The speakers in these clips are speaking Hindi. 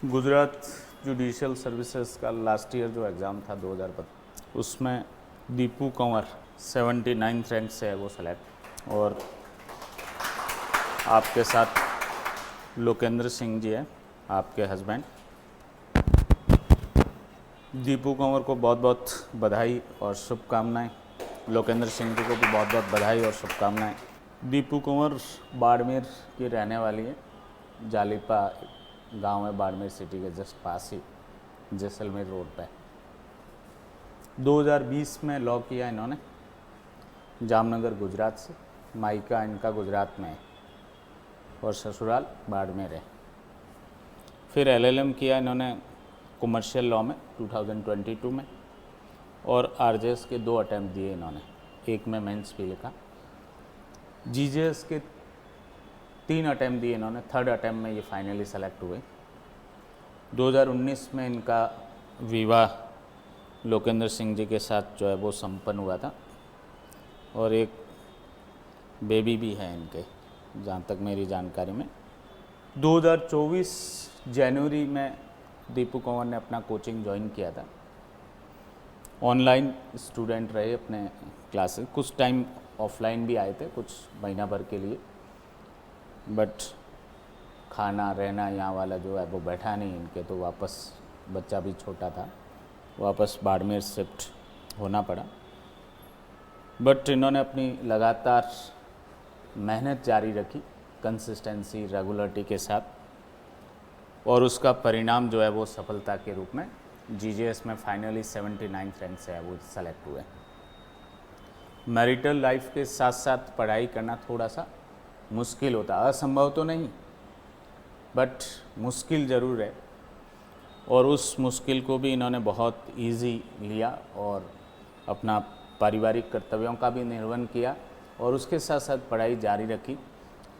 गुजरात जुडिशियल सर्विसेज का लास्ट ईयर जो एग्ज़ाम था 2025 उसमें दीपू कंवर 79 रैंक से है वो सेलेक्ट, और आपके साथ लोकेंद्र सिंह जी हैं, आपके हस्बैंड। दीपू कंवर को बहुत बहुत बधाई और शुभकामनाएं। लोकेंद्र सिंह जी को भी बहुत बहुत बधाई और शुभकामनाएं। दीपू कंवर बाड़मेर की रहने वाली है, जालिपा गांव है बाड़मेर सिटी के जस्ट पास ही, जैसलमेर रोड पे। 2020 में लॉ किया इन्होंने जामनगर गुजरात से, मायका इनका गुजरात में है और ससुराल बाड़मेर है। फिर एलएलएम किया इन्होंने कमर्शियल लॉ में 2022 में, और आरजेएस के 2 अटैम्प्ट दिए इन्होंने, एक में मेंस भी लिखा। जीजेएस के 3 अटैम्प्ट दिए इन्होंने, 3rd अटैम्प्ट में ये फाइनली सेलेक्ट हुए। 2019 में इनका विवाह लोकेंद्र सिंह जी के साथ जो है वो संपन्न हुआ था, और एक बेबी भी है इनके, जहाँ तक मेरी जानकारी में। 2024 जनवरी में दीपू कंवर ने अपना कोचिंग ज्वाइन किया था। ऑनलाइन स्टूडेंट रहे अपने क्लासेस, कुछ टाइम ऑफलाइन भी आए थे कुछ महीना भर के लिए, बट खाना रहना यहाँ वाला जो है वो बैठा नहीं इनके, तो वापस बच्चा भी छोटा था, वापस बाड़मेर शिफ्ट होना पड़ा। बट इन्होंने अपनी लगातार मेहनत जारी रखी, कंसिस्टेंसी रेगुलरिटी के साथ, और उसका परिणाम जो है वो सफलता के रूप में जीजेएस में फाइनली 79 रैंक से है वो सेलेक्ट हुए। मैरिटल लाइफ के साथ साथ पढ़ाई करना थोड़ा सा मुश्किल होता, असंभव तो नहीं बट मुश्किल ज़रूर है, और उस मुश्किल को भी इन्होंने बहुत इजी लिया और अपना पारिवारिक कर्तव्यों का भी निर्वहन किया, और उसके साथ साथ पढ़ाई जारी रखी,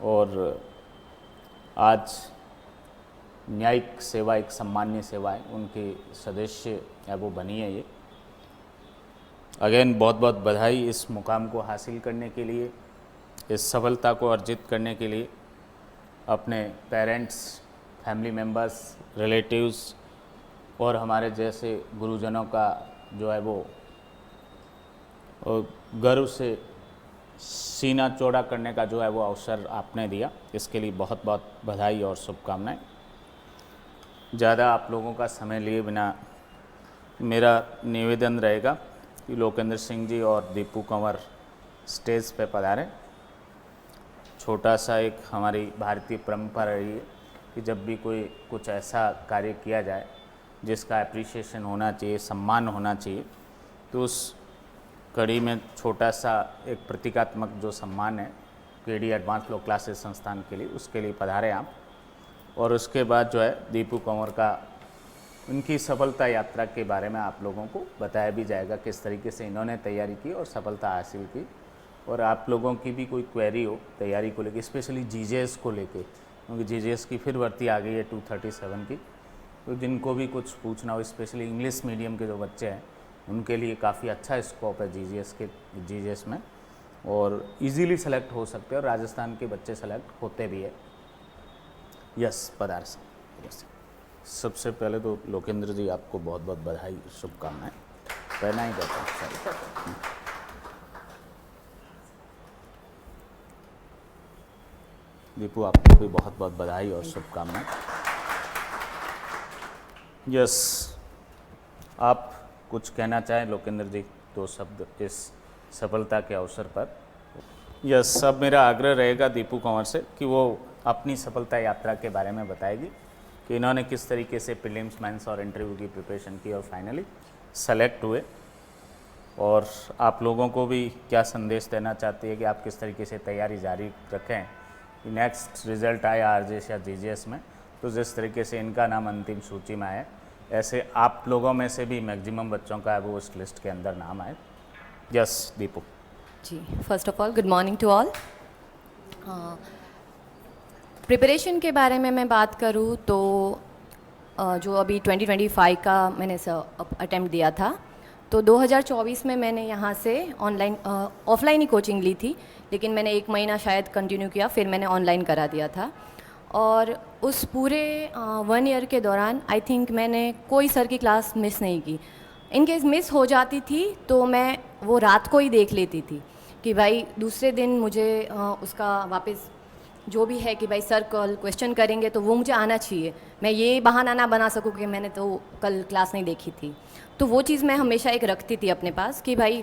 और आज न्यायिक सेवा एक सम्मान्य सेवा है, उनके सदस्य है वो बनी है ये। अगेन बहुत बहुत बधाई इस मुकाम को हासिल करने के लिए, इस सफलता को अर्जित करने के लिए। अपने पेरेंट्स, फैमिली मेम्बर्स, रिलेटिव्स और हमारे जैसे गुरुजनों का जो है वो गर्व से सीना चौड़ा करने का जो है वो अवसर आपने दिया, इसके लिए बहुत बहुत बधाई और शुभकामनाएं। ज़्यादा आप लोगों का समय लिए बिना मेरा निवेदन रहेगा कि लोकेंद्र सिंह जी और दीपू कंवर स्टेज पे पधारें। छोटा सा एक हमारी भारतीय परंपरा रही है कि जब भी कोई कुछ ऐसा कार्य किया जाए जिसका एप्रिसिएशन होना चाहिए, सम्मान होना चाहिए, तो उस कड़ी में छोटा सा एक प्रतीकात्मक जो सम्मान है केडी एडवांस लॉ क्लासेस संस्थान के लिए, उसके लिए पधारें आप। और उसके बाद जो है दीपू कंवर का उनकी सफलता यात्रा के बारे में आप लोगों को बताया भी जाएगा, किस तरीके से इन्होंने तैयारी की और सफलता हासिल की। और आप लोगों की भी कोई क्वेरी हो तैयारी को लेके, स्पेशली जीजेएस को लेके, क्योंकि जीजेएस की फिर भर्ती आ गई है 237 की, तो जिनको भी कुछ पूछना हो, स्पेशली इंग्लिश मीडियम के जो बच्चे हैं उनके लिए काफ़ी अच्छा स्कोप है जीजेएस में, और इजीली सेलेक्ट हो सकते हैं, और राजस्थान के बच्चे सेलेक्ट होते भी है। यस, पधार से। सबसे पहले तो लोकेंद्र जी आपको बहुत बहुत बधाई, शुभकामनाएं। पहना ही देता हूँ। दीपू आपको भी बहुत बहुत बधाई और शुभकामनाएं। यस, आप कुछ कहना चाहें लोकेंद्र जी, 2 शब्द इस सफलता के अवसर पर। यस, अब मेरा आग्रह रहेगा दीपू कंवर से कि वो अपनी सफलता यात्रा के बारे में बताएगी कि इन्होंने किस तरीके से प्रीलिम्स, मेंस और इंटरव्यू की प्रिपरेशन की और फाइनली सेलेक्ट हुए, और आप लोगों को भी क्या संदेश देना चाहती है कि आप किस तरीके से तैयारी जारी रखें कि नेक्स्ट रिज़ल्ट आए आरजेएस या जीजेएस में, तो जिस तरीके से इनका नाम अंतिम सूची में आए, ऐसे आप लोगों में से भी मैक्सिमम बच्चों का वो उस लिस्ट के अंदर नाम आए। Yes Deepu ji, first of all good morning to all. Preparation के बारे में मैं बात करूँ तो जो अभी 2025 का मैंने अटेम्प्ट दिया था, तो 2024 में मैंने यहाँ से ऑफलाइन ही कोचिंग ली थी, लेकिन मैंने 1 महीना शायद कंटिन्यू किया, फिर मैंने ऑनलाइन करा दिया था। और उस पूरे 1 ईयर के दौरान आई थिंक मैंने कोई सर की क्लास मिस नहीं की। इन केस मिस हो जाती थी तो मैं वो रात को ही देख लेती थी कि भाई दूसरे दिन मुझे उसका वापस जो भी है कि भाई सर कल क्वेश्चन करेंगे तो वो मुझे आना चाहिए, मैं ये बहाना ना बना सकूँ कि मैंने तो कल क्लास नहीं देखी थी। तो वो चीज़ मैं हमेशा एक रखती थी अपने पास कि भाई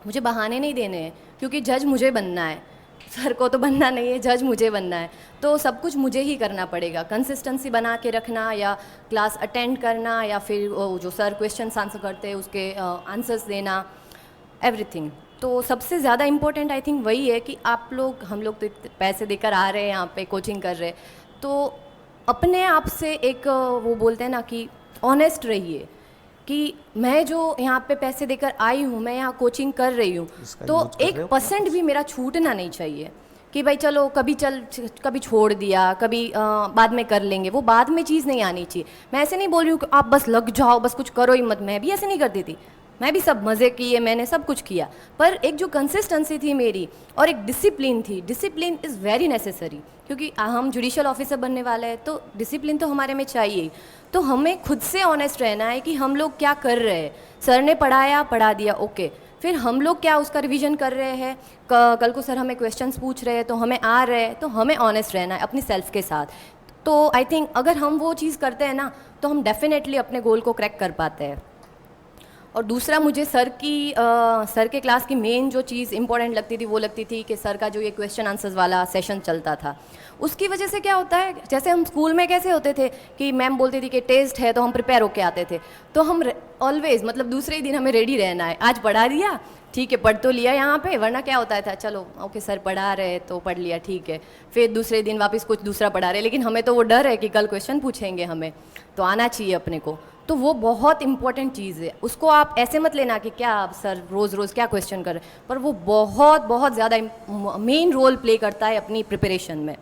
मुझे बहाने नहीं देने हैं, क्योंकि जज मुझे बनना है, सर को तो बनना नहीं है, जज मुझे बनना है। तो सब कुछ मुझे ही करना पड़ेगा, कंसिस्टेंसी बना के रखना या क्लास अटेंड करना या फिर वो जो सर क्वेश्चन आंसर करते हैं उसके आंसर्स देना, एवरीथिंग। तो सबसे ज़्यादा इम्पोर्टेंट आई थिंक वही है कि आप लोग, हम लोग तो पैसे देकर आ रहे हैं यहाँ पे कोचिंग कर रहे हैं, तो अपने आप से एक वो बोलते हैं ना कि ऑनेस्ट रहिए कि मैं जो यहाँ पे पैसे देकर आई हूँ, मैं यहाँ कोचिंग कर रही हूँ, तो 1% भी मेरा छूटना नहीं चाहिए कि भाई चलो कभी छोड़ दिया, कभी बाद में कर लेंगे, वो बाद में चीज़ नहीं आनी चाहिए। मैं ऐसे नहीं बोल रही हूँ कि आप बस लग जाओ, बस कुछ करो ही मत, मैं भी ऐसे नहीं करती थी, मैं भी सब मज़े किए, मैंने सब कुछ किया, पर एक जो कंसिस्टेंसी थी मेरी और एक डिसिप्लिन थी, डिसिप्लिन इज़ वेरी नेसेसरी, क्योंकि हम जुडिशियल ऑफिसर बनने वाले हैं तो डिसिप्लिन तो हमारे में चाहिए ही। तो हमें खुद से ऑनेस्ट रहना है कि हम लोग क्या कर रहे हैं, सर ने पढ़ाया, पढ़ा दिया, ओके, फिर हम लोग क्या उसका रिवीजन कर रहे हैं, कल को सर हमें क्वेश्चंस पूछ रहे हैं तो हमें आ रहे हैं, तो हमें ऑनेस्ट रहना है अपनी सेल्फ के साथ। तो आई थिंक अगर हम वो चीज़ करते हैं ना तो हम डेफिनेटली अपने गोल को क्रैक कर पाते हैं। और दूसरा, मुझे सर के क्लास की मेन जो चीज़ इंपॉर्टेंट लगती थी वो लगती थी कि सर का जो ये क्वेश्चन आंसर्स वाला सेशन चलता था, उसकी वजह से क्या होता है, जैसे हम स्कूल में कैसे होते थे कि मैम बोलती थी कि टेस्ट है तो हम प्रिपेयर होके आते थे, तो हम ऑलवेज मतलब दूसरे ही दिन हमें रेडी रहना है, आज पढ़ा दिया ठीक है, पढ़ तो लिया यहाँ पे, वरना क्या होता था, चलो ओके सर पढ़ा रहे तो पढ़ लिया ठीक है, फिर दूसरे दिन वापस कुछ दूसरा पढ़ा रहे, लेकिन हमें तो वो डर है कि कल क्वेश्चन पूछेंगे, हमें तो आना चाहिए अपने को। तो वो बहुत इंपॉर्टेंट चीज़ है, उसको आप ऐसे मत लेना कि क्या आप सर रोज़ रोज़ क्या क्वेश्चन कर रहे हैं, पर वो बहुत बहुत ज़्यादा मेन रोल प्ले करता है अपनी प्रिपरेशन में।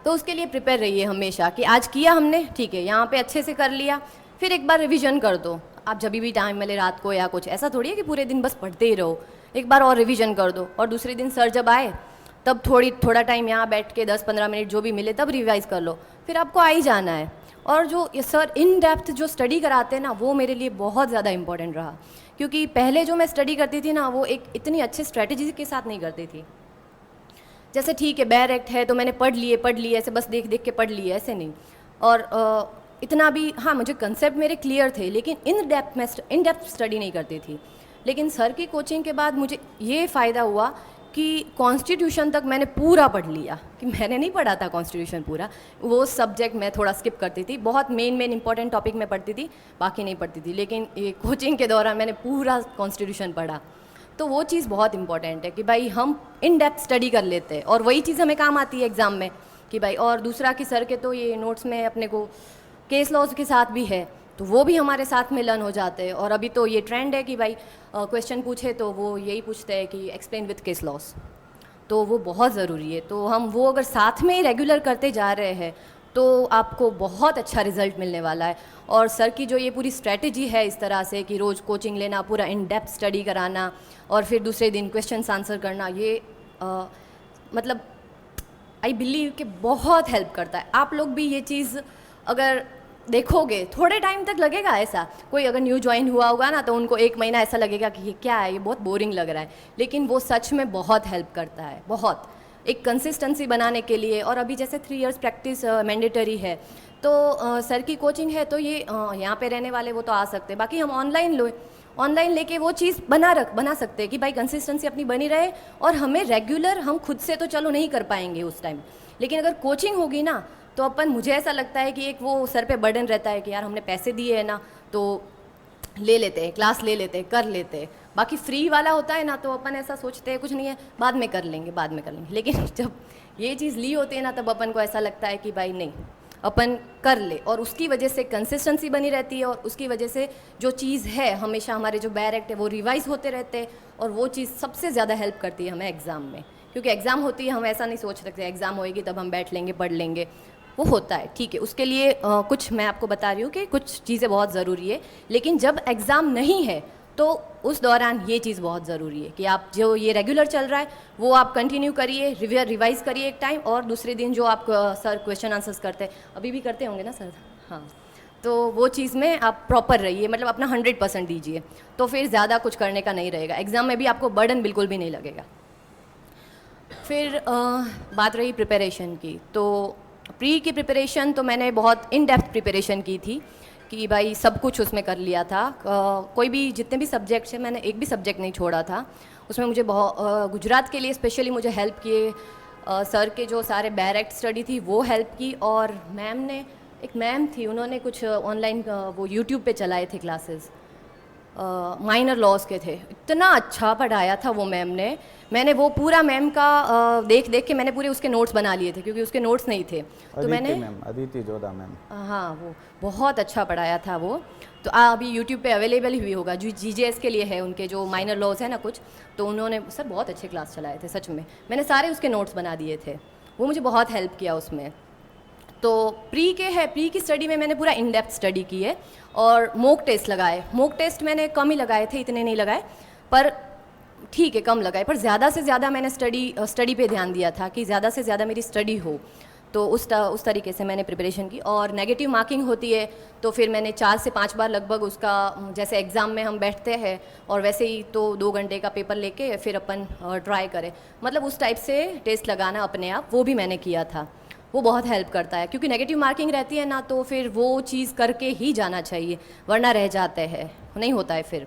तो उसके लिए प्रिपेयर रहिए हमेशा कि आज किया हमने ठीक है, यहाँ पे अच्छे से कर लिया, फिर एक बार रिवीजन कर दो, आप जब भी टाइम मिले रात को या कुछ, ऐसा थोड़ी है कि पूरे दिन बस पढ़ते ही रहो, एक बार और रिवीजन कर दो, और दूसरे दिन सर जब आए तब थोड़ा टाइम यहाँ बैठ के 10-15 मिनट जो भी मिले तब रिवाइज़ कर लो, फिर आपको आ ही जाना है। और जो ये सर इन डेप्थ जो स्टडी कराते हैं ना, वो मेरे लिए बहुत ज़्यादा इंपॉर्टेंट रहा, क्योंकि पहले जो मैं स्टडी करती थी ना, वो एक इतनी अच्छी स्ट्रेटजी के साथ नहीं करती थी। जैसे ठीक है बैर एक्ट है तो मैंने पढ़ लिए, ऐसे बस देख देख के पढ़ लिए, ऐसे नहीं। और इतना भी, हाँ मुझे कंसेप्ट मेरे क्लियर थे, लेकिन इन डेप्थ स्टडी नहीं करती थी। लेकिन सर की कोचिंग के बाद मुझे ये फ़ायदा हुआ कि कॉन्स्टिट्यूशन तक मैंने पूरा पढ़ लिया, कि मैंने नहीं पढ़ा था कॉन्स्टिट्यूशन पूरा, वो सब्जेक्ट मैं थोड़ा स्किप करती थी, बहुत मेन इंपॉर्टेंट टॉपिक में पढ़ती थी, बाकी नहीं पढ़ती थी, लेकिन ये कोचिंग के दौरान मैंने पूरा कॉन्स्टिट्यूशन पढ़ा। तो वो चीज़ बहुत इंपॉर्टेंट है कि भाई हम इन डेप्थ स्टडी कर लेते हैं, और वही चीज़ हमें काम आती है एग्ज़ाम में कि भाई। और दूसरा कि सर के तो ये नोट्स में अपने को केस लॉज के साथ भी है, तो वो भी हमारे साथ में लर्न हो जाते हैं। और अभी तो ये ट्रेंड है कि भाई क्वेश्चन पूछे तो वो यही पूछते हैं कि एक्सप्लेन विथ केस लॉस, तो वो बहुत ज़रूरी है। तो हम वो अगर साथ में ही रेगुलर करते जा रहे हैं तो आपको बहुत अच्छा रिजल्ट मिलने वाला है। और सर की जो ये पूरी स्ट्रेटजी है इस तरह से कि रोज़ कोचिंग लेना, पूरा इन डेप्थ स्टडी कराना, और फिर दूसरे दिन क्वेश्चंस आंसर करना, ये मतलब आई बिलीव कि बहुत हेल्प करता है। आप लोग भी ये चीज़ अगर देखोगे, थोड़े टाइम तक लगेगा ऐसा, कोई अगर न्यू ज्वाइन हुआ होगा ना तो उनको 1 महीना ऐसा लगेगा कि ये क्या है, ये बहुत बोरिंग लग रहा है, लेकिन वो सच में बहुत हेल्प करता है, बहुत एक कंसिस्टेंसी बनाने के लिए। और अभी जैसे 3 इयर्स प्रैक्टिस मैंडेटरी है, तो सर की कोचिंग है तो ये यहाँ पे रहने वाले वो तो आ सकते हैं, बाकी हम ऑनलाइन लेके वो चीज़ बना सकते हैं कि भाई कंसिस्टेंसी अपनी बनी रहे। और हमें रेगुलर, हम खुद से तो चलो नहीं कर पाएंगे उस टाइम, लेकिन अगर कोचिंग होगी ना तो मुझे ऐसा लगता है कि एक वो सर पे बर्डन रहता है कि यार हमने पैसे दिए हैं ना, तो ले लेते हैं, क्लास ले लेते हैं, कर लेते हैं। बाकी फ्री वाला होता है ना तो अपन ऐसा सोचते हैं कुछ नहीं है, बाद में कर लेंगे। लेकिन जब ये चीज़ ली होती है ना तब अपन को ऐसा लगता है कि भाई नहीं, अपन कर ले, और उसकी वजह से कंसिस्टेंसी बनी रहती है, और उसकी वजह से जो चीज़ है हमेशा हमारे जो बैरेक्ट है वो रिवाइज होते रहते हैं, और वो चीज़ सबसे ज़्यादा हेल्प करती है हमें एग्ज़ाम में। क्योंकि एग्ज़ाम होती है, हम ऐसा नहीं सोच सकते एग्ज़ाम होएगी तब हम बैठ लेंगे पढ़ लेंगे, वो होता है ठीक है, उसके लिए कुछ मैं आपको बता रही हूँ कि कुछ चीज़ें बहुत ज़रूरी है। लेकिन जब एग्ज़ाम नहीं है तो उस दौरान ये चीज़ बहुत ज़रूरी है कि आप जो ये रेगुलर चल रहा है वो आप कंटिन्यू करिए, रिवाइज करिए एक टाइम, और दूसरे दिन जो आप सर क्वेश्चन आंसर्स करते हैं, अभी भी करते होंगे ना सर? हाँ, तो वो चीज़ में आप प्रॉपर रहिए, मतलब अपना 100% दीजिए, तो फिर ज़्यादा कुछ करने का नहीं रहेगा, एग्ज़ाम में भी आपको बर्डन बिल्कुल भी नहीं लगेगा। फिर बात रही प्रिपरेशन की, तो प्री की प्रिपरेशन तो मैंने बहुत इन डेप्थ प्रिपरेशन की थी कि भाई सब कुछ उसमें कर लिया था। कोई भी जितने भी सब्जेक्ट्स हैं मैंने एक भी सब्जेक्ट नहीं छोड़ा था उसमें। मुझे बहुत गुजरात के लिए स्पेशली मुझे हेल्प किए सर के जो सारे डायरेक्ट स्टडी थी वो हेल्प की, और मैम ने, एक मैम थी, उन्होंने कुछ ऑनलाइन वो यूट्यूब पे चलाए थे क्लासेस, माइनर लॉज के थे, इतना अच्छा पढ़ाया था वो मैम ने। मैंने वो पूरा मैम का देख देख के मैंने पूरे उसके नोट्स बना लिए थे क्योंकि उसके नोट्स नहीं थे, तो मैंने अदिति जोधा मैम, हाँ वो बहुत अच्छा पढ़ाया था वो। तो अभी यूट्यूब पे अवेलेबल ही होगा, जो जीजेएस के लिए है, उनके जो माइनर लॉज है ना कुछ, तो उन्होंने सर बहुत अच्छे क्लास चलाए थे सच में। मैंने सारे उसके नोट्स बना दिए थे, वो मुझे बहुत हेल्प किया उसमें। तो प्री की स्टडी में मैंने पूरा इन डेप्थ स्टडी की है, और मॉक टेस्ट लगाए। मॉक टेस्ट मैंने कम ही लगाए थे, इतने नहीं लगाए, पर ठीक है कम लगाए, पर ज़्यादा से ज़्यादा मैंने स्टडी पे ध्यान दिया था कि ज़्यादा से ज़्यादा मेरी स्टडी हो, तो उस तरीके से मैंने प्रिपरेशन की। और नेगेटिव मार्किंग होती है तो फिर मैंने 4 से 5 बार लगभग उसका, जैसे एग्ज़ाम में हम बैठते हैं और वैसे ही तो 2 घंटे का पेपर लेके फिर अपन ट्राई करें, मतलब उस टाइप से टेस्ट लगाना अपने आप, वो भी मैंने किया था। वो बहुत हेल्प करता है क्योंकि नेगेटिव मार्किंग रहती है ना, तो फिर वो चीज़ करके ही जाना चाहिए, वरना रह जाते हैं, नहीं होता है फिर,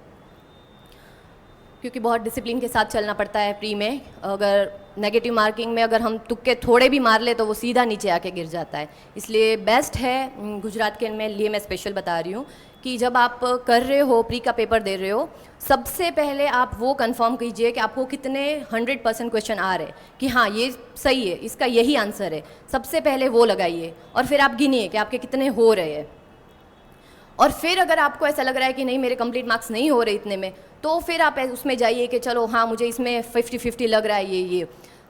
क्योंकि बहुत डिसिप्लिन के साथ चलना पड़ता है प्री में। अगर नेगेटिव मार्किंग में अगर हम तुक्के थोड़े भी मार ले तो वो सीधा नीचे आके गिर जाता है। इसलिए बेस्ट है, गुजरात के लिए मैं स्पेशल बता रही हूँ कि जब आप कर रहे हो, प्री का पेपर दे रहे हो, सबसे पहले आप वो कंफर्म कीजिए कि आपको कितने 100% क्वेश्चन आ रहे हैं, कि हाँ ये सही है, इसका यही आंसर है, सबसे पहले वो लगाइए, और फिर आप गिनिए कि आपके कितने हो रहे हैं। और फिर अगर आपको ऐसा लग रहा है कि नहीं मेरे कंप्लीट मार्क्स नहीं हो रहे इतने में, तो फिर आप उसमें जाइए कि चलो हाँ मुझे इसमें 50-50 लग रहा है ये,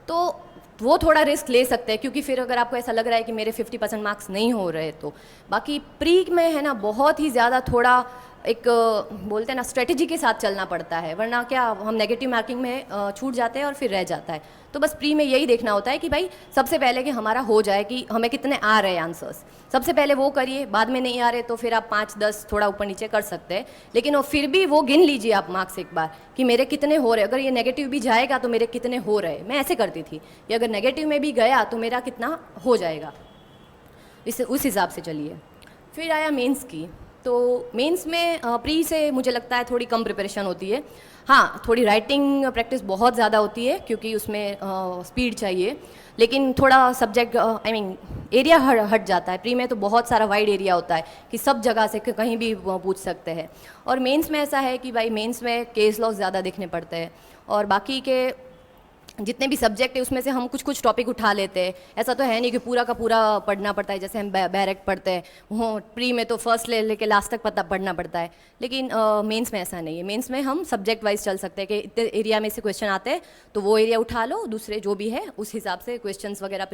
तो वो थोड़ा रिस्क ले सकते हैं, क्योंकि फिर अगर आपको ऐसा लग रहा है कि मेरे 50% मार्क्स नहीं हो रहे, तो बाकी प्री में है ना बहुत ही ज़्यादा थोड़ा एक बोलते हैं ना स्ट्रेटजी के साथ चलना पड़ता है, वरना क्या हम नेगेटिव मार्किंग में छूट जाते हैं और फिर रह जाता है। तो बस प्री में यही देखना होता है कि भाई सबसे पहले कि हमारा हो जाए कि हमें कितने आ रहे हैं आंसर्स, सबसे पहले वो करिए, बाद में नहीं आ रहे तो फिर आप 5-10 थोड़ा ऊपर नीचे कर सकते हैं, लेकिन वो फिर भी वो गिन लीजिए आप मार्क्स एक बार कि मेरे कितने हो रहे, अगर ये नेगेटिव भी जाएगा तो मेरे कितने हो रहे। मैं ऐसे करती थी कि अगर नेगेटिव में भी गया तो मेरा कितना हो जाएगा, उस हिसाब से चलिए। फिर आया मेंस की, तो मेंस में प्री से मुझे लगता है थोड़ी कम प्रिपरेशन होती है। हाँ, थोड़ी राइटिंग प्रैक्टिस बहुत ज़्यादा होती है क्योंकि उसमें स्पीड चाहिए, लेकिन थोड़ा सब्जेक्ट एरिया हट जाता है। प्री में तो बहुत सारा वाइड एरिया होता है कि सब जगह से कहीं भी पूछ सकते हैं, और मेंस में ऐसा है कि भाई मेंस में केस लॉ ज़्यादा देखने पड़ते हैं, और बाकी के जितने भी सब्जेक्ट है उसमें से हम कुछ कुछ टॉपिक उठा लेते हैं। ऐसा तो है नहीं कि पूरा का पूरा पढ़ना पड़ता है, जैसे हम बैरेक्ट पढ़ते हैं वो प्री में तो फर्स्ट लेके लास्ट तक पढ़ना पड़ता है, लेकिन मेंस में ऐसा नहीं है। मेंस में हम सब्जेक्ट वाइज चल सकते हैं कि इतने एरिया में से क्वेश्चन आते हैं तो वो एरिया उठा लो, दूसरे जो भी है उस हिसाब से क्वेश्चंस वगैरह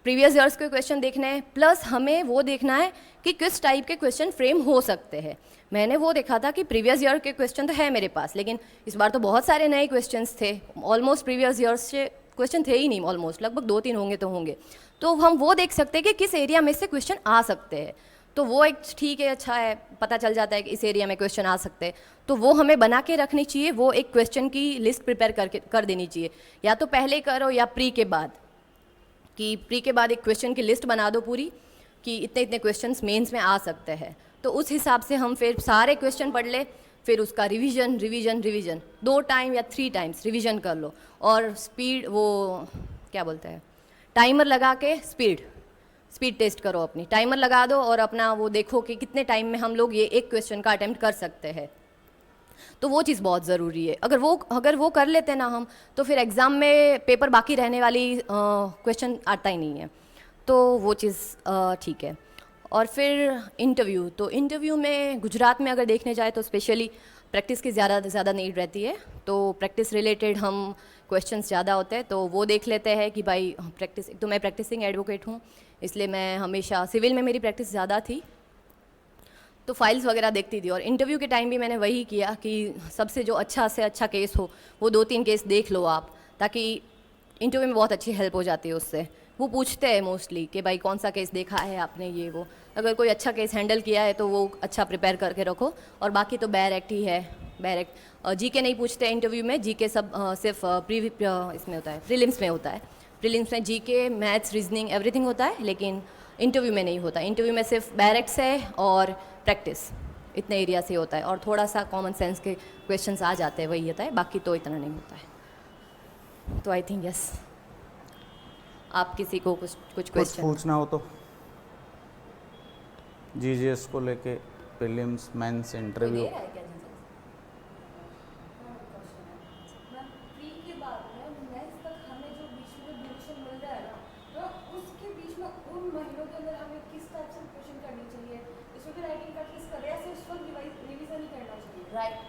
प्रीवियस ईयर्स के क्वेश्चन देखने हैं, प्लस हमें वो देखना है कि किस टाइप के क्वेश्चन फ्रेम हो सकते हैं। मैंने वो देखा था कि प्रीवियस ईयर के क्वेश्चन तो है मेरे पास, लेकिन इस बार तो बहुत सारे नए क्वेश्चंस थे, ऑलमोस्ट प्रीवियस ईयर्स से क्वेश्चन थे ही नहीं, ऑलमोस्ट लगभग 2-3 होंगे, तो हम वो देख सकते हैं कि किस एरिया में से क्वेश्चन आ सकते हैं। तो वो एक ठीक है, अच्छा है, पता चल जाता है कि इस एरिया में क्वेश्चन आ सकते हैं, तो वो हमें बना के रखनी चाहिए। वो एक क्वेश्चन की लिस्ट प्रिपेयर कर देनी चाहिए, या तो पहले करो या प्री के बाद, कि प्री के बाद एक क्वेश्चन की लिस्ट बना दो पूरी कि इतने इतने क्वेश्चंस मेंस में आ सकते हैं, तो उस हिसाब से हम फिर सारे क्वेश्चन पढ़ ले, फिर उसका रिवीजन 2 टाइम या 3 टाइम्स रिवीजन कर लो, और स्पीड वो क्या बोलते हैं टाइमर लगा के स्पीड टेस्ट करो, अपनी टाइमर लगा दो और अपना वो देखो कि कितने टाइम में हम लोग ये एक क्वेश्चन का अटेम्प्ट कर सकते हैं। तो वो चीज़ बहुत ज़रूरी है। अगर वो कर लेते ना हम, तो फिर एग्ज़ाम में पेपर बाकी रहने वाली क्वेश्चन आता ही नहीं है, तो वो चीज़ ठीक है। और फिर इंटरव्यू में गुजरात में अगर देखने जाए तो स्पेशली प्रैक्टिस की ज़्यादा नीड रहती है, तो प्रैक्टिस रिलेटेड हम क्वेश्चंस ज़्यादा होते हैं, तो वो देख लेते हैं कि भाई प्रैक्टिस, एक तो मैं प्रैक्टिसिंग एडवोकेट हूँ, इसलिए मैं हमेशा सिविल में मेरी प्रैक्टिस ज़्यादा थी, तो फाइल्स वगैरह देखती थी। और इंटरव्यू के टाइम भी मैंने वही किया कि सबसे जो अच्छा से अच्छा केस हो वो 2-3 केस देख लो आप, ताकि इंटरव्यू में बहुत अच्छी हेल्प हो जाती है उससे। वो पूछते हैं मोस्टली कि भाई कौन सा केस देखा है आपने, ये वो। अगर कोई अच्छा केस हैंडल किया है तो वो अच्छा प्रिपेयर करके रखो। और बाकी तो बैर एक्ट ही है, बैर एक्ट। जीके नहीं पूछते इंटरव्यू में, जीके सब सिर्फ इसमें होता है, प्रीलिम्स में होता है। प्रीलिम्स में जीके, मैथ्स, रीजनिंग एवरीथिंग होता है, लेकिन इंटरव्यू में नहीं होता। इंटरव्यू में सिर्फ बैर एक्ट्स है और प्रैक्टिस, इतने एरिया से होता है। और थोड़ा सा कॉमन सेंस के क्वेश्चंस आ जाते हैं, वही होता है, बाकी तो इतना नहीं होता है। तो आई थिंक यस। आप किसी को कुछ कुछ क्वेश्चन पूछना हो तो जीजीएस को लेके, प्रीलिम्स, मेंस, इंटरव्यू।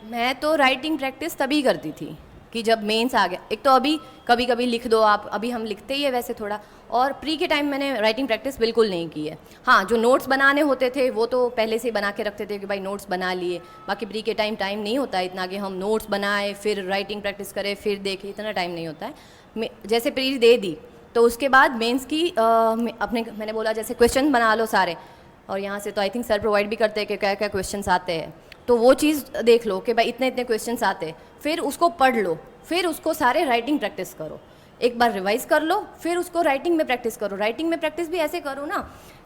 मैं तो राइटिंग प्रैक्टिस तभी करती थी कि जब मेंस आ गया। एक तो अभी कभी कभी लिख दो आप, अभी हम लिखते ही है वैसे थोड़ा। और प्री के टाइम मैंने राइटिंग प्रैक्टिस बिल्कुल नहीं की है। हाँ, जो नोट्स बनाने होते थे वो तो पहले से ही बना के रखते थे कि भाई नोट्स बना लिए। बाकी प्री के टाइम नहीं होता है इतना कि हम नोट्स बनाए फिर राइटिंग प्रैक्टिस करें फिर देखें, इतना टाइम नहीं होता है। जैसे प्री दे दी तो उसके बाद मेंस की अपने मैंने बोला जैसे क्वेश्चन बना लो सारे। और यहाँ से तो आई थिंक सर प्रोवाइड भी करते हैं कि क्या क्या क्वेश्चंस आते हैं। तो वो चीज़ देख लो कि भाई इतने इतने क्वेश्चंस आते हैं, फिर उसको पढ़ लो, फिर उसको सारे राइटिंग प्रैक्टिस करो। एक बार रिवाइज कर लो, फिर उसको राइटिंग में प्रैक्टिस करो। राइटिंग में प्रैक्टिस भी ऐसे करो ना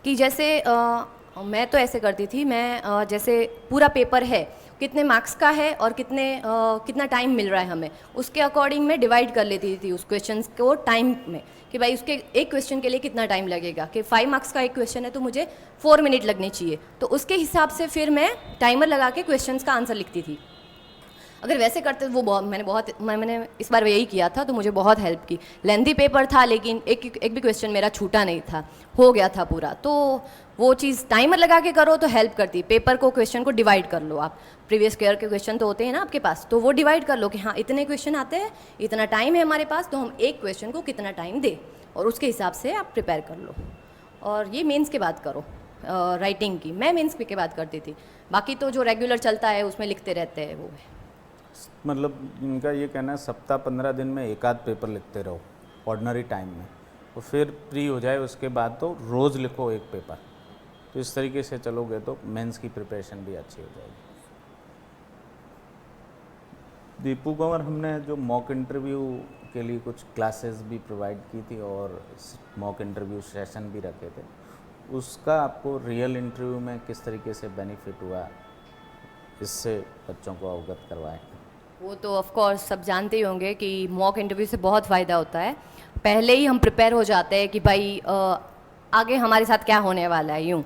कि जैसे मैं तो ऐसे करती थी। मैं जैसे पूरा पेपर है, कितने मार्क्स का है और कितना टाइम मिल रहा है हमें, उसके अकॉर्डिंग मैं डिवाइड कर लेती थी उस क्वेश्चन को टाइम में, कि भाई उसके एक क्वेश्चन के लिए कितना टाइम लगेगा। कि 5 मार्क्स का एक क्वेश्चन है तो मुझे 4 मिनट लगने चाहिए, तो उसके हिसाब से फिर मैं टाइमर लगा के क्वेश्चंस का आंसर लिखती थी। अगर वैसे करते वो मैंने इस बार यही किया था, तो मुझे बहुत हेल्प की। लेंथी पेपर था लेकिन एक भी क्वेश्चन मेरा छूटा नहीं था, हो गया था पूरा। तो वो चीज़ टाइमर लगा के करो तो हेल्प करती। पेपर को, क्वेश्चन को डिवाइड कर लो आप। प्रीवियस ईयर के क्वेश्चन तो होते हैं ना आपके पास, तो वो डिवाइड कर लो कि हाँ इतने क्वेश्चन आते हैं, इतना टाइम है हमारे पास, तो हम एक क्वेश्चन को कितना टाइम दें, और उसके हिसाब से आप प्रिपेयर कर लो। और ये मेंस के बाद करो राइटिंग की। मैं मेंस के बाद करती थी, बाकी तो जो रेगुलर चलता है उसमें लिखते रहते हैं वो है। मतलब इनका ये कहना है सप्ताह 15 दिन में एक आध पेपर लिखते रहो ऑर्डिनरी टाइम में, और फिर फ्री हो जाए उसके बाद तो रोज़ लिखो एक पेपर। तो इस तरीके से चलोगे तो मेंस की प्रिपरेशन भी अच्छी हो जाएगी। दीपू कंवर, हमने जो मॉक इंटरव्यू के लिए कुछ क्लासेस भी प्रोवाइड की थी और मॉक इंटरव्यू सेशन भी रखे थे, उसका आपको रियल इंटरव्यू में किस तरीके से बेनिफिट हुआ, इससे बच्चों को अवगत करवाएं। वो तो ऑफ कोर्स सब जानते ही होंगे कि मॉक इंटरव्यू से बहुत फ़ायदा होता है। पहले ही हम प्रिपेयर हो जाते हैं कि भाई आगे हमारे साथ क्या होने वाला है, यूँ।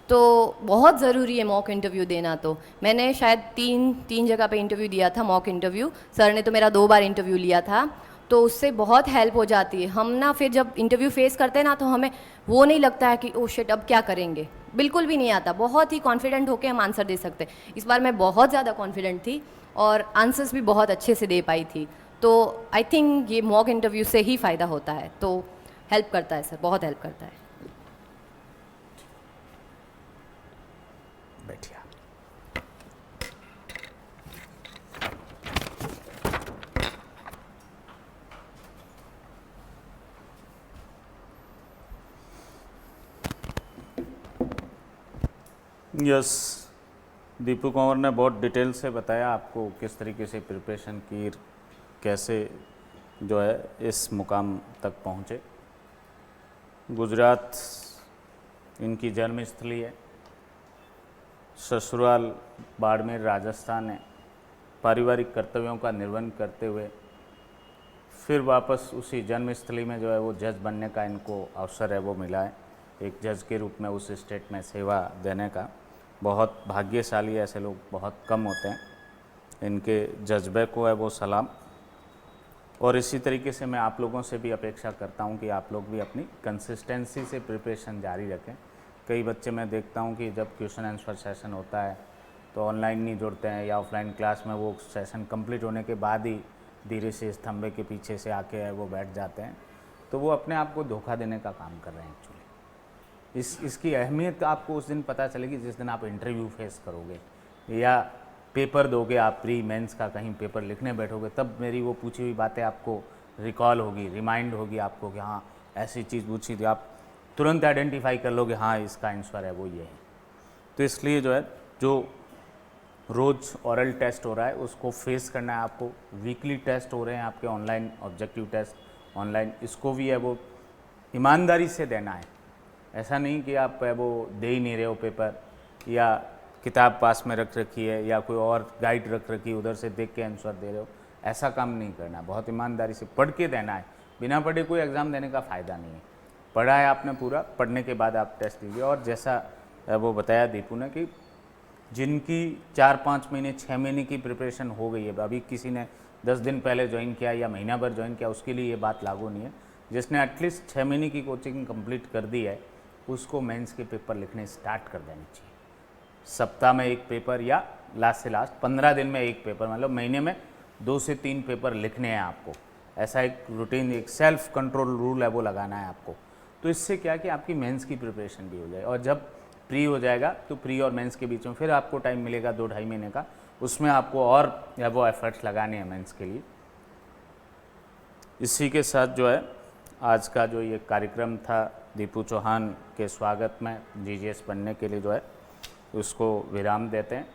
तो बहुत ज़रूरी है मॉक इंटरव्यू देना। तो मैंने शायद तीन जगह पे इंटरव्यू दिया था, मॉक इंटरव्यू। सर ने तो मेरा 2 बार इंटरव्यू लिया था, तो उससे बहुत हेल्प हो जाती है। हम ना फिर जब इंटरव्यू फेस करते हैं ना, तो हमें वो नहीं लगता है कि ओ शिट अब क्या करेंगे, बिल्कुल भी नहीं आता। बहुत ही कॉन्फिडेंट होकर हम आंसर दे सकते हैं। इस बार मैं बहुत ज़्यादा कॉन्फिडेंट थी और आंसर्स भी बहुत अच्छे से दे पाई थी। तो आई थिंक ये मॉक इंटरव्यू से ही फ़ायदा होता है, तो हेल्प करता है सर, बहुत हेल्प करता है। बैठिए। यस, दीपू कंवर ने बहुत डिटेल से बताया आपको किस तरीके से प्रिपरेशन की, कैसे जो है इस मुकाम तक पहुँचे। गुजरात इनकी जन्मस्थली है, ससुराल बाड़मेर राजस्थान है। पारिवारिक कर्तव्यों का निर्वहन करते हुए फिर वापस उसी जन्मस्थली में जो है वो जज बनने का इनको अवसर है वो मिला है। एक जज के रूप में उस स्टेट में सेवा देने का बहुत भाग्यशाली, ऐसे लोग बहुत कम होते हैं। इनके जज्बे को है वो सलाम। और इसी तरीके से मैं आप लोगों से भी अपेक्षा करता हूं कि आप लोग भी अपनी कंसिस्टेंसी से प्रिपरेशन जारी रखें। कई बच्चे मैं देखता हूं कि जब क्वेश्चन आंसर सेशन होता है तो ऑनलाइन नहीं जुड़ते हैं, या ऑफलाइन क्लास में वो सेशन कंप्लीट होने के बाद ही धीरे से इस थंबे के पीछे से आके वो बैठ जाते हैं। तो वो अपने आप को धोखा देने का काम कर रहे हैं एक्चुअली। इसकी अहमियत आपको उस दिन पता चलेगी जिस दिन आप इंटरव्यू फेस करोगे या पेपर दोगे, आप प्री मेंस का कहीं पेपर लिखने बैठोगे, तब मेरी वो पूछी हुई बातें आपको रिकॉल होगी, रिमाइंड होगी आपको कि हाँ ऐसी चीज़ पूछी थी, आप तुरंत आइडेंटिफाई कर लोगे हाँ इसका आंसर है वो ये है। तो इसलिए जो है जो रोज़ ऑरल टेस्ट हो रहा है उसको फेस करना है आपको। वीकली टेस्ट हो रहे हैं आपके ऑनलाइन, ऑब्जेक्टिव टेस्ट ऑनलाइन, इसको भी है वो ईमानदारी से देना है। ऐसा नहीं कि आप है वो दे ही नहीं रहे हो पेपर, या किताब पास में रख रखी है या कोई और गाइड रख रखी है उधर से देख के आंसर दे रहे हो, ऐसा काम नहीं करना। बहुत ईमानदारी से पढ़ के देना है। बिना पढ़े कोई एग्ज़ाम देने का फ़ायदा नहीं है। पढ़ा है आपने पूरा, पढ़ने के बाद आप टेस्ट दीजिए। और जैसा वो बताया दीपू ने कि जिनकी 4-5 महीने 6 महीने की प्रिपरेशन हो गई है, अभी किसी ने 10 दिन पहले ज्वाइन किया या महीना भर ज्वाइन किया, उसके लिए ये बात लागू नहीं है। जिसने एटलीस्ट 6 महीने की कोचिंग कंप्लीट कर दी है उसको मेंस के पेपर लिखने स्टार्ट कर देने चाहिए। सप्ताह में एक पेपर या लास्ट से लास्ट 15 दिन में एक पेपर, मतलब महीने में 2 से 3 पेपर लिखने हैं आपको। ऐसा एक रूटीन, एक सेल्फ कंट्रोल रूल है वो लगाना है आपको। तो इससे क्या कि आपकी मेंस की प्रिपरेशन भी हो जाए, और जब प्री हो जाएगा तो प्री और मेंस के बीच में फिर आपको टाइम मिलेगा 2-2.5 महीने का, उसमें आपको और या वो एफर्ट्स लगाने हैं मेंस के लिए। इसी के साथ जो है आज का जो ये कार्यक्रम था दीपू चौहान के स्वागत में जीजीएस बनने के लिए जो है उसको विराम देते हैं।